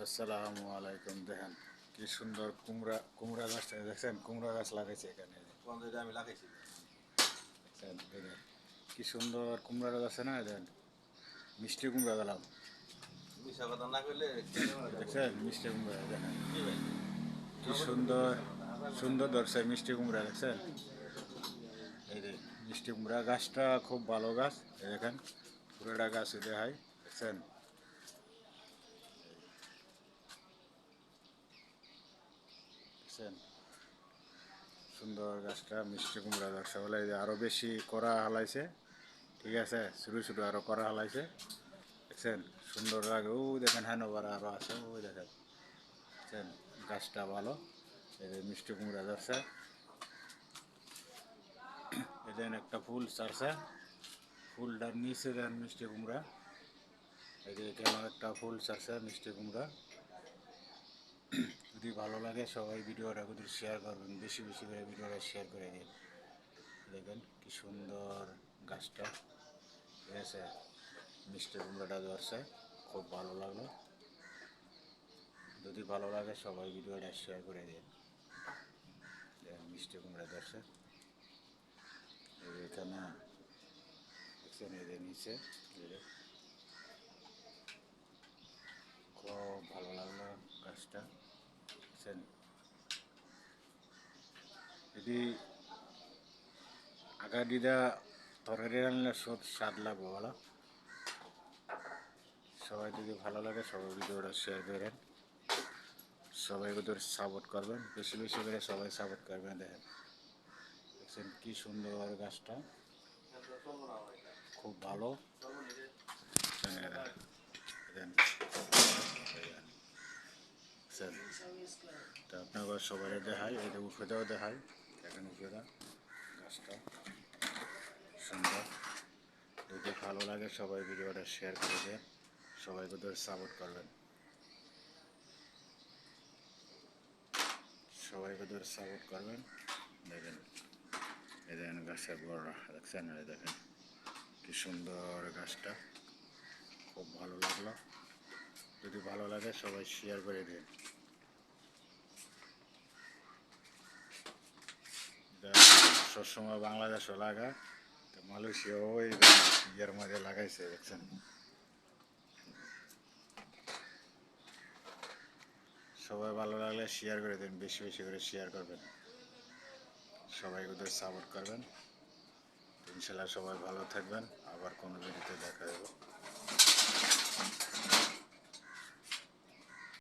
আসসালামু আলাইকুম। দেখেন কি সুন্দর কুমড়া কুমড়া গাছটা দেখছেন, কুমড়া গাছ লাগাইছে এখানে। আমি লাগাইছি। দেখছেন, দেখেন কি সুন্দর কুমড়া গাছ আছে না, দেখেন মিষ্টি কুমড়া গেলাম। মিশা কথা না কইলে দেখছেন মিষ্টি কুমড়া, দেখেন কি ভাই কি সুন্দর সুন্দর ধরছে মিষ্টি কুমড়া। দেখছেন এই যে মিষ্টি কুমড়া গাছটা খুব ভালো গাছ। এই দেখেন পুরোটা গাছ দেখায়, দেখছেন দেখছেন সুন্দর গাছটা মিষ্টি কুমড়া গাছটা বলে আরো বেশি করা হালাইছে। ঠিক আছে, শুরু শুরু আরো করা হালাইছে। দেখছেন সুন্দর লাগে। ও দেখেন হ্যানোভার আরো আছে, ওই দেখেন দেখছেন গাছটা ভালো। এই যে মিষ্টি কুমড়া ধরছে, এই দেন একটা ফুল ছাড়ছে, ফুলটার নিচে দেন মিষ্টি কুমড়া। এই যে এখানে একটা ফুল ছাড়ছে মিষ্টি কুমড়া। যদি ভালো লাগে সবাই ভিডিওটা যদি শেয়ার করবেন, বেশি বেশি করে ভিডিওটা শেয়ার করে দিন। দেখেন কি সুন্দর গাছটা। ঠিক আছে, মিষ্টি কুমড়াটা ধরছে, খুব ভালো লাগলো। যদি ভালো লাগে সবাই ভিডিওটা শেয়ার করে দিন। মিষ্টি কুমড়া ধরছে এখানে, দেখছেন এই যে নিচে। খুব ভালো লাগলো গাছটা, দেখছেন। যদি আগাডিটা তরকারি রান্নার স্বাদ লাগবে বলো। সবাই যদি ভালো লাগে সবাই ভিডিওটা শেয়ার করেন, সবাই ওদের সাপোর্ট করবেন, বেশি বেশি করে সবাই সাপোর্ট করবেন। দেখেন দেখছেন কি সুন্দর গাছটা, খুব ভালো। দেখেন তো আপনার সবাই দেখায়, এটা উঠেটাও দেখায়। দেখেন উপরেটা গাছটা সুন্দর। যদি ভালো লাগে সবাই ভিডিওটা শেয়ার করে দেন, সবাই ওদের সাপোর্ট করবেন, সবাই ওদের সাপোর্ট করবেন। দেখেন এই দেখেন গাছের বড় দেখছেন, এই দেখেন কি সুন্দর গাছটা, খুব ভালো লাগলো। যদি ভালো লাগে সবাই শেয়ার করে দিন। সবসময় বাংলাদেশও লাগা, তো মালয়েশিয়া ওই ইয়ের মাঝে লাগাইছে, দেখছেন। সবাই ভালো লাগলে শেয়ার করে দিন, বেশি বেশি করে শেয়ার করবেন, সবাই ওদের সাপোর্ট করবেন। ইনশাল্লাহ সবাই ভালো থাকবেন, আবার কোনো ভিডিওতে দেখা যাবে।